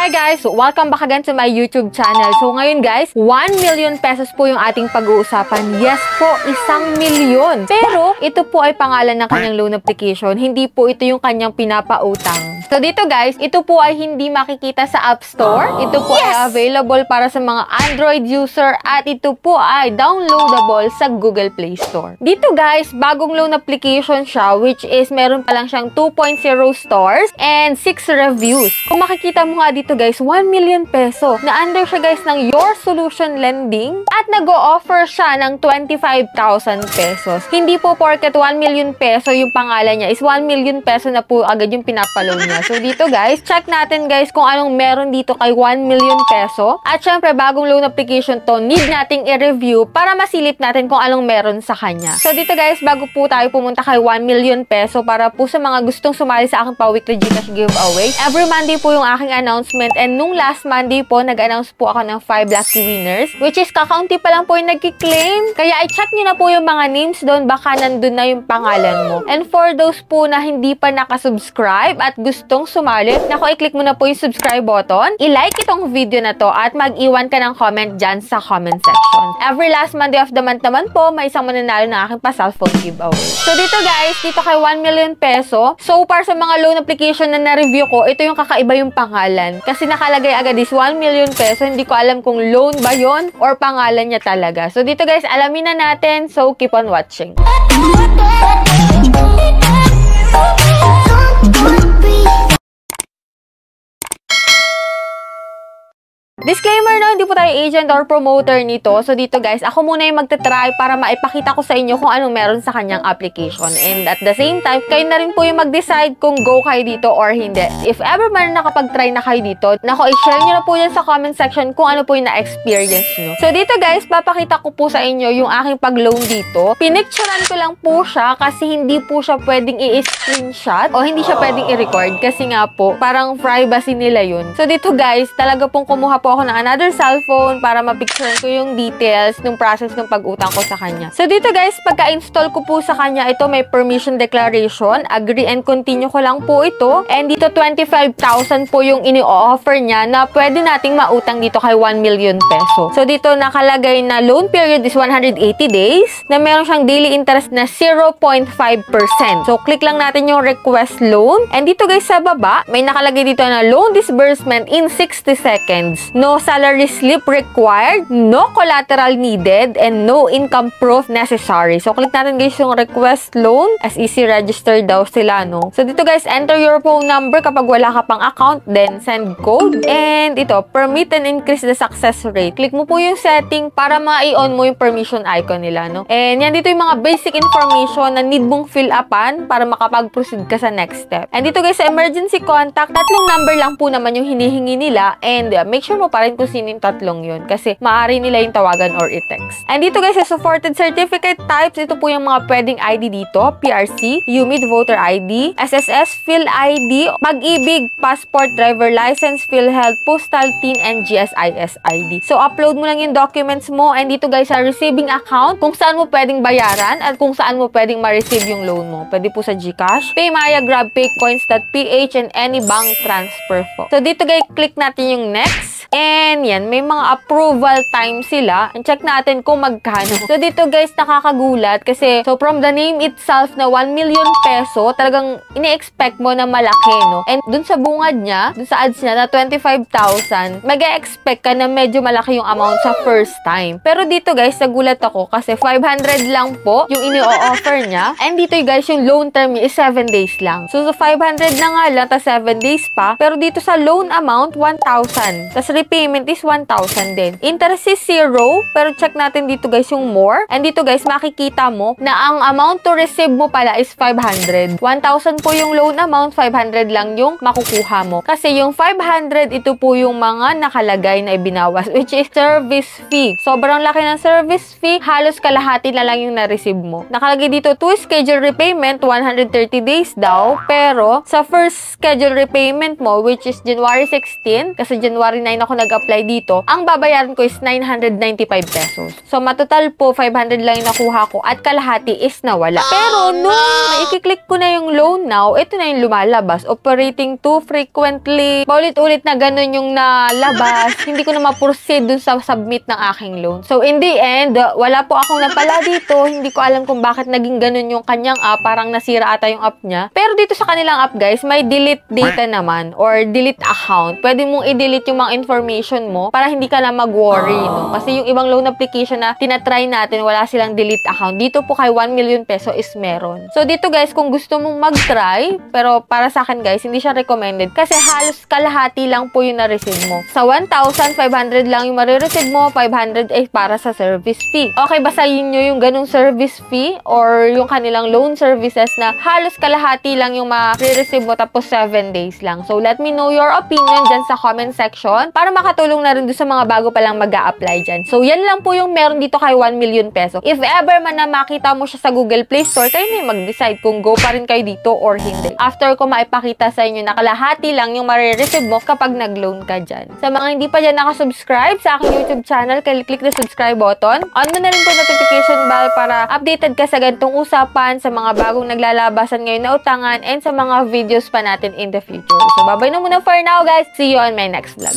Hi guys! Welcome back again to my YouTube channel. So ngayon guys, 1 million pesos po yung ating pag-uusapan. Yes po, 1 milyon. Pero ito po ay pangalan ng kanyang loan application. Hindi po ito yung kanyang pinapautang. So dito guys, ito po ay hindi makikita sa App Store. Ito po ay available para sa mga Android user at ito po ay downloadable sa Google Play Store. Dito guys, bagong loan application siya which is meron pa lang siyang 2.0 stars and 6 reviews. Kung makikita mo nga dito guys, 1 million peso. Na-under siya guys ng Your Solution Lending at nag-o-offer siya ng 25,000 pesos. Hindi po porket 1 million peso yung pangalan niya is 1 million peso na po agad yung pinapaloan niya. So dito guys, check natin guys kung anong meron dito kay 1 million peso. At syempre, bagong loan application to, need nating i-review para masilip natin kung anong meron sa kanya. So dito guys, bago po tayo pumunta kay 1 million peso para po sa mga gustong sumali sa aking pa-weekly Gcash giveaway, every Monday po yung aking announcement and nung last Monday po, nag-announce po ako ng 5 lucky winners which is kakaunti pa lang po yung nagki-claim. Kaya i-check nyo na po yung mga names doon, baka nandun na yung pangalan mo. And for those po na hindi pa nakasubscribe at gustong sumali, nako, i-click mo na po yung subscribe button, i-like itong video na to at mag-iwan ka ng comment dyan sa comment section. Every last Monday of the month naman po, may isang mananalo ng aking pa-cellphone giveaway. So dito guys, dito kay 1 million peso, so far sa mga loan application na na-review ko, ito yung kakaiba yung pangalan. Kasi nakalagay agad is 1 million peso. Hindi ko alam kung loan ba yon or pangalan niya talaga. So dito guys, alamin na natin. So keep on watching. Disclaimer no, hindi po tayo agent or promoter nito. So dito guys, ako muna yung magte-try para maipakita ko sa inyo kung anong meron sa kanyang application. And at the same time, kayo na rin po yung mag-decide kung go kayo dito or hindi. If ever man nakapag-try na kayo dito, nako, i-share nyo na po yan sa comment section kung ano po yung na-experience nyo. So dito guys, papakita ko po sa inyo yung aking pag-loan dito. Pinicturean ko lang po siya kasi hindi po siya pwedeng i-screenshot o hindi siya pwedeng i-record kasi nga po, parang privacy nila yun. So dito guys, talaga pong kumuha po ako ng another cellphone para mapicturean ko yung details ng process ng pag-utang ko sa kanya. So dito guys, pagka-install ko po sa kanya, ito may permission declaration, agree and continue ko lang po ito. And dito 25,000 po yung ini-offer niya na pwede nating mautang dito kay 1 million peso. So dito nakalagay na loan period is 180 days na meron siyang daily interest na 0.5%. So click lang natin yung request loan. And dito guys sa baba, may nakalagay dito na loan disbursement in 60 seconds. No salary slip required, no collateral needed, and no income proof necessary. So, click natin guys yung request loan. SEC registered daw sila, no? So, dito guys, enter your phone number kapag wala ka pang account, then send code. And ito, permit and increase the success rate. Click mo po yung setting para ma-i-on mo yung permission icon nila, no? And yan, dito yung mga basic information na need mong fill upan para makapag-proceed ka sa next step. And dito guys, sa emergency contact, 3 number lang po naman yung hinihingi nila. And make sure mo pa rin kung sino yung 3 yun kasi maaari nila yung tawagan or i-text. And dito guys, sa supported certificate types, ito po yung mga pwedeng ID dito, PRC, UMID voter ID, SSS, PhilID, Pag-ibig, passport, driver license, PhilHealth, postal TIN, and GSIS ID. So, upload mo lang yung documents mo and dito guys, sa receiving account, kung saan mo pwedeng bayaran at kung saan mo pwedeng ma-receive yung loan mo. Pwede po sa Gcash, Paymaya, GrabPay, Coins.ph, and any bank transfer po. So, dito guys, click natin yung next. And yan, may mga approval time sila. And check natin kung magkano. So dito guys, nakakagulat kasi so from the name itself na 1 million peso, talagang ini-expect mo na malaki, no? And dun sa bungad niya, dun sa ads niya na 25,000, mag-expect ka na medyo malaki yung amount sa first time. Pero dito guys, nagulat ako kasi 500 lang po yung ini-offer niya. And dito guys, yung loan term is 7 days lang. So 500 na nga lang, tas 7 days pa. Pero dito sa loan amount, 1,000. Tas repayment is 1,000 din. Interest is 0, pero check natin dito guys yung more. And dito guys, makikita mo na ang amount to receive mo pala is 500. 1,000 po yung loan amount, 500 lang yung makukuha mo. Kasi yung 500, ito po yung mga nakalagay na ibinawas, which is service fee. Sobrang laki ng service fee, halos kalahati na lang yung na-receive mo. Nakalagay dito, to schedule repayment, 130 days daw, pero sa first schedule repayment mo, which is January 16, kasi January 9 ako ako nag-apply dito, ang babayaran ko is 995 pesos. So, matotal po, 500 lang yung nakuha ko at kalahati is nawala. Pero, nung i-click ko na yung loan now, ito na yung lumalabas. Operating too frequently. Paulit-ulit na ganun yung nalabas. Hindi ko na ma-proceed dun sa submit ng aking loan. So, in the end, wala po akong napala dito. Hindi ko alam kung bakit naging ganun yung kanyang app. Parang nasira ata yung app niya. Pero dito sa kanilang app, guys, may delete data naman or delete account. Pwede mong i-delete yung mga information mo para hindi ka na mag-worry, no? Kasi yung ibang loan application na tinatry natin, wala silang delete account. Dito po kay 1 million peso is meron. So, dito guys, kung gusto mong mag-try, pero para sa akin guys, hindi siya recommended kasi halos kalahati lang po yung na-receive mo. Sa 1,500 lang yung marireceive mo, 500 ay para sa service fee. Okay, basahin nyo yung ganung service fee or yung kanilang loan services na halos kalahati lang yung ma-receive mo tapos 7 days lang. So, let me know your opinion dyan sa comment section para makatulong na rin doon sa mga bago pa lang mag-a-apply dyan. So, yan lang po yung meron dito kay 1 million peso. If ever man na makita mo siya sa Google Play Store, kayo na yung mag-decide kung go pa rin kayo dito or hindi. After ko maipakita sa inyo na kalahati lang yung marireceive mo kapag nag-loan ka dyan. Sa mga hindi pa dyan nakasubscribe sa aking YouTube channel, click the subscribe button. On mo na rin po notification bell para updated ka sa ganitong usapan, sa mga bagong naglalabasan ngayon na utangan, and sa mga videos pa natin in the future. So, bye-bye na muna for now, guys. See you on my next vlog.